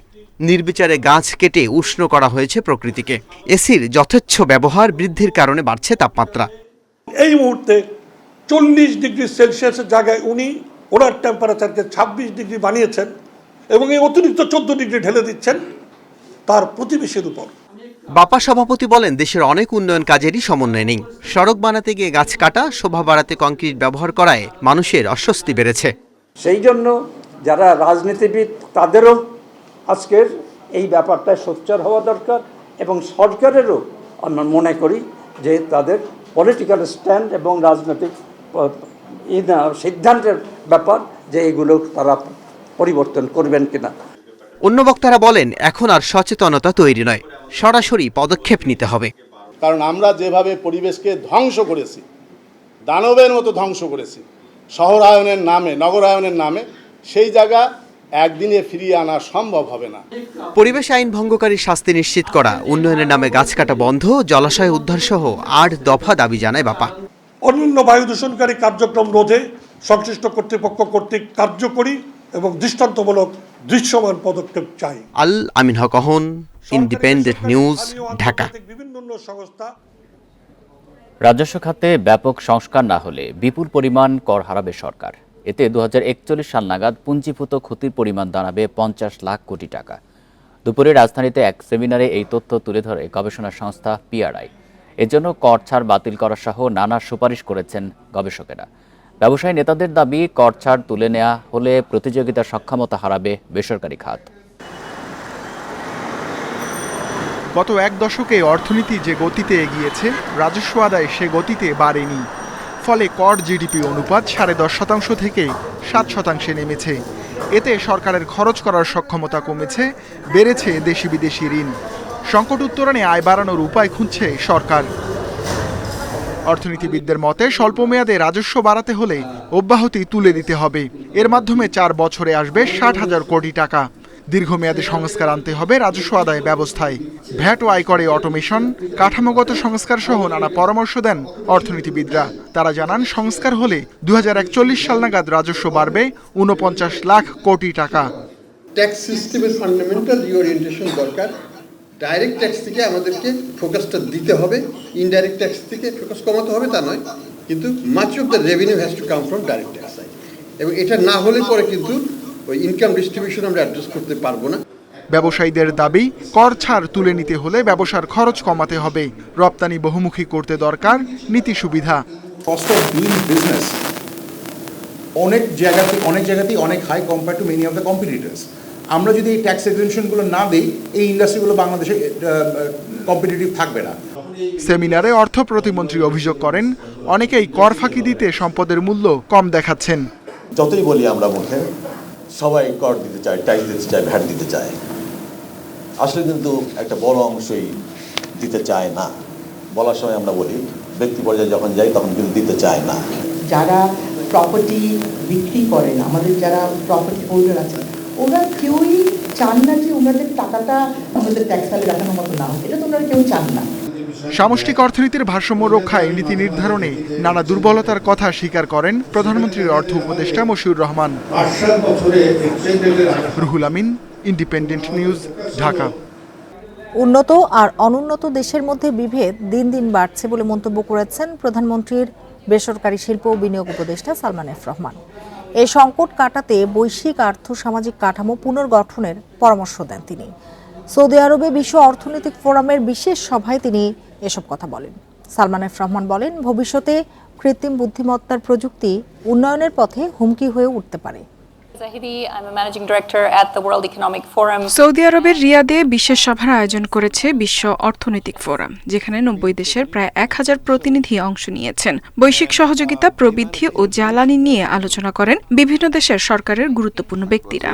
নির্বিচারে গাছ কেটে উষ্ণ করা হয়েছে প্রকৃতিকে। এসির যথেচ্ছ ব্যবহার বৃদ্ধির কারণে বাড়ছে তাপমাত্রা। এই মুহূর্তে 40 ডিগ্রি সেলসিয়াসের জায়গায় উনি ওনার টেম্পারেচারকে 26 ডিগ্রি বানিয়েছেন এবং এই অতিরিক্ত 14 ডিগ্রি ঢেলে দিচ্ছেন তার প্রতিবেশীর উপর। বাপা সভাপতি বলেন, দেশের অনেক উন্নয়ন কাজেরই সমন্বয় নেই। সড়ক বানাতে গিয়ে গাছ কাটা, শোভা বাড়াতে কংক্রিট ব্যবহার করায় মানুষের অস্বস্তি বেড়েছে। সেই জন্য যারা রাজনীতিবিদ তাদেরও আজকের এই ব্যাপারটায় সোচ্চার হওয়া দরকার এবং সরকারেরও আমরা মনে করি যে তাদের পলিটিক্যাল স্ট্যান্ড এবং রাজনৈতিক সিদ্ধান্তের ব্যাপার যে এগুলো তারা পরিবর্তন করবেন কিনা। অন্য বক্তারা বলেন, এখন আর সচেতনতা তৈরি নয়, সরাসরি পদক্ষেপ নিতে হবে। কারণ আমরা যেভাবে পরিবেশকে ধ্বংস করেছি, দানবের মতো ধ্বংস করেছি শহরায়নের নামে, নগরায়নের নামে, সেই জায়গা একদিনে ফিরিয়ে আনা সম্ভব হবে না। পরিবেশ আইন ভঙ্গকারী শাস্তি নিশ্চিত করা, উন্নয়নের নামে গাছ কাটা বন্ধ, জলাশয় উদ্ধার সহ 8 দফা দাবি জানায় বাপা। অন্যান্য বায়ু দূষণকারী কার্যক্রম রোধে সংশ্লিষ্ট কর্তৃপক্ষ কর্তৃক কার্যকরী এবং দৃষ্টান্তমূলক দৃশ্যমান পদক্ষেপ চাই। আল আমিন হক, ইন্ডিপেন্ডেন্ট নিউজ, ঢাকা। রাজস্ব খাতে ব্যাপক সংস্কার না হলে বিপুল পরিমাণ কর হারাবে সরকার। এতে 2041 সাল নাগাদ পুঞ্জীভূত ক্ষতির পরিমাণ দাঁড়াবে 50 লাখ কোটি টাকা। দুপুরে রাজধানীতে এক সেমিনারে এই তথ্য তুলে ধরে গবেষণা সংস্থা পিআরআই। এজন্য কর ছাড় বাতিল করা সহ নানা সুপারিশ করেছেন গবেষকেরা। ব্যবসায়ী নেতাদের দাবি, কর ছাড় তুলে নেওয়া হলে প্রতিযোগিতার সক্ষমতা হারাবে বেসরকারি খাত। গত 1 দশকে অর্থনীতি যে গতিতে এগিয়েছে, রাজস্ব আদায় সে গতিতে বাড়েনি। ফলে কর জিডিপি অনুপাত 10.5% থেকে 7% নেমেছে। এতে সরকারের খরচ করার সক্ষমতা কমেছে, বেড়েছে দেশি বিদেশি ঋণ। সংকট উত্তরণে আয় বাড়ানোর উপায় খুঁজছে সরকার। অর্থনীতিবিদদের মতে, স্বল্পমেয়াদে রাজস্ব বাড়াতে হলে অব্যাহতি তুলে দিতে হবে। এর মাধ্যমে 4 বছরে আসবে 60,000 কোটি টাকা। দীর্ঘমেয়াদে সংস্কার আনতে হবে রাজস্ব আদায় ব্যবস্থায়। ভ্যাট ও আয়করে অটোমেশন, কাঠামোগত সংস্কার সহ নানা পরামর্শ দেন অর্থনীতিবিদরা। তারা জানান, সংস্কার হলে 2041 সাল নাগাদ রাজস্ব বাড়বে 49 লাখ কোটি টাকা। ট্যাক্স সিস্টেমের ফান্ডামেন্টাল রিওরিয়েন্টেশন দরকার। ডাইরেক্ট ট্যাক্স থেকে আমাদেরকে ফোকাসটা দিতে হবে, ইনডাইরেক্ট ট্যাক্স থেকে ফোকাস কমাতে হবে তা নয়, কিন্তু much of the revenue has to come from direct tax. এবং এটা না হলে পরে কিন্তু ওই ইনকাম ডিস্ট্রিবিউশন আমরা অ্যাডজাস্ট করতে পারবো না। ব্যবসায়ীদের দাবি, কর ছাড় তুলে নিতে হলে ব্যবসার খরচ কমাতে হবে। রপ্তানি বহুমুখী করতে দরকার নীতি সুবিধা। Cost of doing business অনেক জায়গাতেই অনেক high compare to many of the competitors. আমরা যদি এই ট্যাক্স এক্সেমশনগুলো না দিই, এই ইন্ডাস্ট্রিগুলো বাংলাদেশে কম্পিটিটিভ থাকবে না। সেমিনারে অর্থ প্রতিমন্ত্রী অভিযোগ করেন, অনেকেই কর ফাঁকি দিতে সম্পদের মূল্য কম দেখাচ্ছেন। যতই বলি আমরা মুখে, সবাই কর দিতে চায়, ট্যাক্স দিতে চায়, ভ্যাট দিতে চায়, আসলে কিন্তু একটা বড় অংশই দিতে চায় না। বলার সময় আমরা বলি, ব্যক্তি পর্যায়ে যখন যাই তখন কিন্তু দিতে চায় না। যারা প্রপার্টি বিক্রি করেন, আমাদের যারা প্রপার্টি হোল্ডার আছে, ওরা কেউই চান না যে ওনাদের টাকাটা আমাদের ট্যাক্স ফাইলে রাখানোর মতো না হোক, এটা তো ওনারা কেউ চান না। সামষ্টিক অর্থনীতির ভারসাম্য রক্ষায় নীতি নির্ধারণে নানা দুর্বলতার কথা স্বীকার করেন প্রধানমন্ত্রীর অর্থ উপদেষ্টা মশিউর রহমান। Ruhul Amin, independent News, Dhaka. উন্নত আর অনুন্নত দেশের মধ্যে বিভেদ দিন দিন বাড়ছে বলে মন্তব্য করেছেন প্রধানমন্ত্রীর বেসরকারি শিল্প ও বিনিয়োগ উপদেষ্টা সালমান এফ রহমান। এই সংকট কাটাতে বৈশ্বিক আর্থ-সামাজিক কাঠামো পুনর্গঠনের পরামর্শ দেন তিনি। সৌদি আরবে বিশ্ব অর্থনৈতিক ফোরামের বিশেষ সভায় তিনি এসব কথা বলেন। সালমান এফ রহমান বলেন, ভবিষ্যতে কৃত্রিম বুদ্ধিমত্তার প্রযুক্তি উন্নয়নের পথে হুমকি হয়ে উঠতে পারে। সৌদি আরবের রিয়াদে বিশেষ সভার আয়োজন করেছে বিশ্ব অর্থনৈতিক ফোরাম, যেখানে 90 দেশের প্রায় 1000 প্রতিনিধি অংশ নিয়েছেন। বৈশ্বিক সহযোগিতা, প্রবৃদ্ধি ও জ্বালানি নিয়ে আলোচনা করেন বিভিন্ন দেশের সরকারের গুরুত্বপূর্ণ ব্যক্তিরা।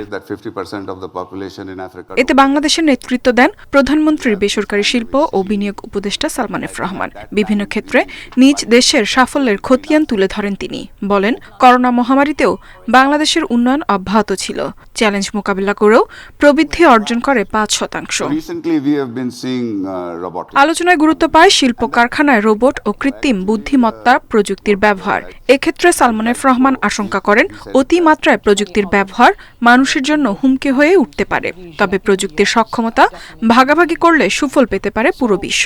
এতে বাংলাদেশের নেতৃত্ব দেন প্রধানমন্ত্রীর বেসরকারি শিল্প ও বিনিয়োগ উপদেষ্টা সালমান এফ রহমান। বিভিন্ন ক্ষেত্রে নিজ দেশের সাফল্যের খতিয়ান তুলে ধরেন তিনি। বলেন, করোনা মহামারীতেও বাংলাদেশের উন্নয়ন অব্যাহত ছিল। চ্যালেঞ্জ মোকাবিলা করেও প্রবৃদ্ধি অর্জন করে 5%। আলোচনায় গুরুত্ব পায় শিল্প কারখানায় রোবট ও কৃত্রিম বুদ্ধিমত্তা প্রযুক্তির ব্যবহার। এক্ষেত্রে সালমান এফ রহমান আশঙ্কা করেন, অতিমাত্রায় প্রযুক্তির ব্যবহার মানুষের জন্য হুমকি হয়ে উঠতে পারে। তবে প্রযুক্তির সক্ষমতা ভাগাভাগি করলে সুফল পেতে পারে পুরো বিশ্ব।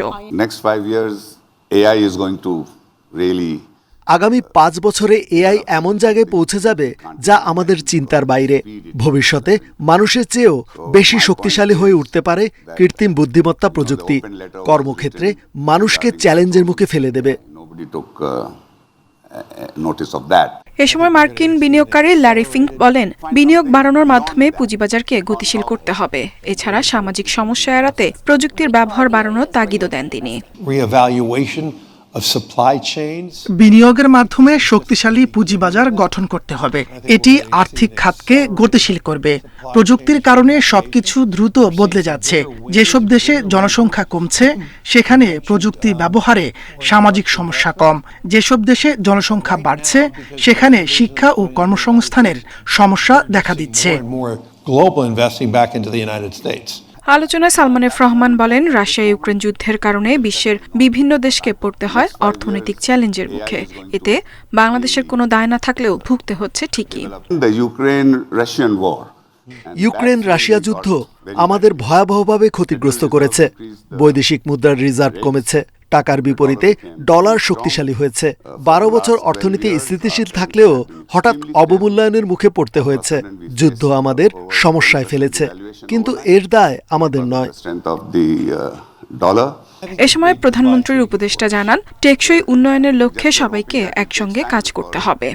আগামী 5 বছরে এআই এমন জায়গায় পৌঁছে যাবে যা আমাদের চিন্তার বাইরে। ভবিষ্যতে মানুষের চেয়েও বেশি শক্তিশালী হয়ে উঠতে পারে কৃত্রিম বুদ্ধিমত্তা প্রযুক্তি। কর্মক্ষেত্রে মানুষকে চ্যালেঞ্জের মুখে ফেলে দেবে। এ সময় মার্কিন বিনিয়োগকারী ল্যারি ফিঙ্ক বলেন, বিনিয়োগ বাড়ানোর মাধ্যমে পুঁজিবাজারকে গতিশীল করতে হবে। এছাড়া সামাজিক সমস্যা এড়াতে প্রযুক্তির ব্যবহার বাড়ানোর তাগিদও দেন তিনি। বিনিয়োগের মাধ্যমে শক্তিশালী পুঁজিবাজার গঠন করতে হবে। এটি আর্থিক খাতকে গতিশীল করবে। প্রযুক্তির কারণে সবকিছু দ্রুত বদলে যাচ্ছে। যেসব দেশে জনসংখ্যা কমছে, সেখানে প্রযুক্তি ব্যবহারে সামাজিক সমস্যা কম। যেসব দেশে জনসংখ্যা বাড়ছে, সেখানে শিক্ষা ও কর্মসংস্থানের সমস্যা দেখা দিচ্ছে। আলোচনায় সালমান এফ রহমান বলেন, রাশিয়া ইউক্রেন যুদ্ধের কারণে বিশ্বের বিভিন্ন দেশকে পড়তে হয় অর্থনৈতিক চ্যালেঞ্জের মুখে। এতে বাংলাদেশের কোনো দায় না থাকলেও ভুগতে হচ্ছে ঠিকই। ইউক্রেন রাশিয়া যুদ্ধ আমাদের ভয়াবহভাবে ক্ষতিগ্রস্ত করেছে। বৈদেশিক মুদ্রার রিজার্ভ কমেছে, টাকার বিপরীতে ডলার শক্তিশালী হয়েছে। 12 বছর অর্থনীতি স্থিতিশীল থাকলেও হঠাৎ অবমূল্যায়নের মুখে পড়তে হয়েছে। যুদ্ধ আমাদের সমস্যায় ফেলেছে, কিন্তু এর দায় আমাদের নয়। এ সময় প্রধানমন্ত্রীর উপদেষ্টা জানান, টেকসই উন্নয়নের লক্ষ্যে সবাইকে একসঙ্গে কাজ করতে হবে।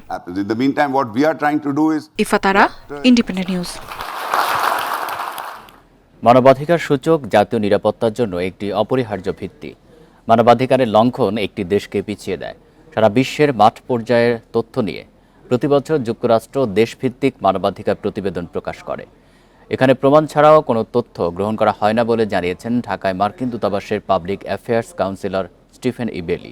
ইফাতারা, ইন্ডিপেন্ডেন্ট নিউজ। মানবাধিকার সূচক জাতীয় নিরাপত্তার জন্য একটি অপরিহার্য ভিত্তি। মানবাধিকারের লঙ্ঘন একটি দেশকে পিছিয়ে দেয়। সারা বিশ্বের মাঠ পর্যায়ের তথ্য নিয়ে প্রতিবছর যুক্তরাষ্ট্র দেশভিত্তিক মানবাধিকার প্রতিবেদন প্রকাশ করে। এখানে প্রমাণ ছাড়াও কোনো তথ্য গ্রহণ করা হয় না বলে জানিয়েছেন ঢাকায় মার্কিন দূতাবাসের public affairs counsellor Stephen Ibeli.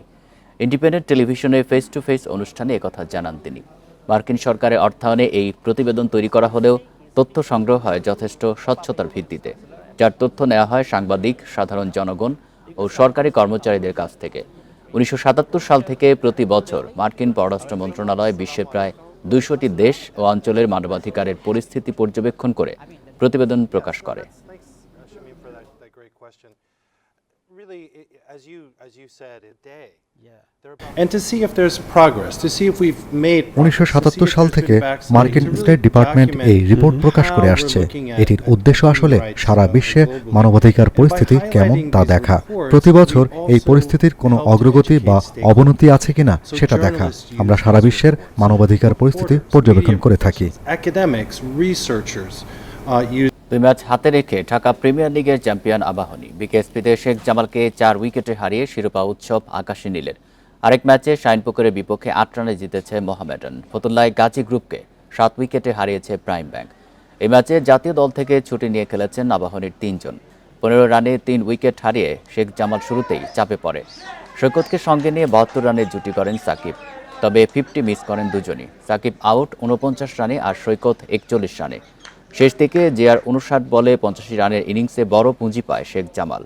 Independent টেলিভিশনে ফেস টু ফেস অনুষ্ঠানে একথা জানান তিনি। মার্কিন সরকারের অর্থায়নে এই প্রতিবেদন তৈরি করা হলেও তথ্য সংগ্রহ হয় যথেষ্ট স্বচ্ছতার ভিত্তিতে, যার তথ্য নেওয়া হয় সাংবাদিক, সাধারণ জনগণ ও সরকারি কর্মচারীদের কাছ থেকে। 1977 সাল থেকে প্রতি বছর মার্কিন পররাষ্ট্র মন্ত্রণালয় বিশ্বের প্রায় 200টি দেশ ও অঞ্চলের মানবাধিকারের পরিস্থিতি পর্যবেক্ষণ করে প্রতিবেদন প্রকাশ করে। And to see if there's progress, to see if we've made 1977 সাল থেকে মার্কিন স্টেট ডিপার্টমেন্ট এই রিপোর্ট প্রকাশ করে আসছে। এটির উদ্দেশ্য আসলে সারা বিশ্বে মানবাধিকার পরিস্থিতি কেমন তা দেখা। প্রতি বছর এই পরিস্থিতির কোনো অগ্রগতি বা অবনতি আছে কিনা সেটা দেখা। আমরা সারা বিশ্বের মানবাধিকার পরিস্থিতি পর্যবেক্ষণ করে থাকি। দুই ম্যাচ হাতে রেখে ঢাকা প্রিমিয়ার লিগের চ্যাম্পিয়ন আবাহনী বিকেএসপিতে শেখ জামালকে 4 উইকেটে হারিয়ে শিরোপা উৎসব আকাশে নীলের। আরেক ম্যাচে শাইনপুকুরের বিপক্ষে 8 রানে জিতেছে মোহামেডান। ফতুল্লায় গাজী গ্রুপকে 7 উইকেটে হারিয়েছে প্রাইম ব্যাংক। এই ম্যাচে জাতীয় দল থেকে ছুটি নিয়ে খেলেছেন আবাহনীর 3 জন। 15 রানে 3 উইকেট হারিয়ে শেখ জামাল শুরুতেই চাপে পড়ে। সৈকতকে সঙ্গে নিয়ে 72 রানের জুটি করেন সাকিব, তবে 50 মিস করেন দুজনই। সাকিব আউট 49 রানে আর সৈকত 41 রানে। শেষ দিকে জিয়ার 59 বলে 85 রানের ইনিংসে বড় পুঁজি পায় শেখ জামাল।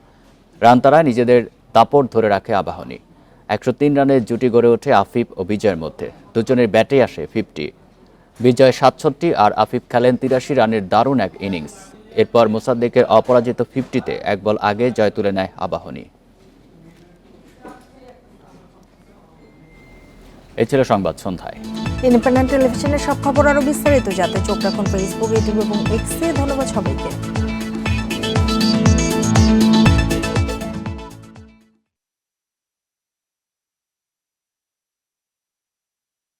রান তারায় নিজেদের দাপট ধরে রাখে আবাহনী। 103 রানের জুটি গড়ে ওঠে আফিফ ও বিজয়ের মধ্যে। দুজনের ব্যাটে আসে 50। বিজয় 67 আর আফিফ খেলেন 83 রানের দারুণ এক ইনিংস। এরপর মোসাদ্দেকের অপরাজিত 50-তে 1 বল আগে জয় তুলে নেয় আবাহনী। এই ছিল সংবাদ সন্ধ্যায়। ইন্ডিপেন্ডেন্ট টেলিভিশনের সব খবর আরো বিস্তারিত জানতে চোখ রাখুন ফেসবুক, ইউটিউব এবং এক্সে। ধন্যবাদ সবাইকে।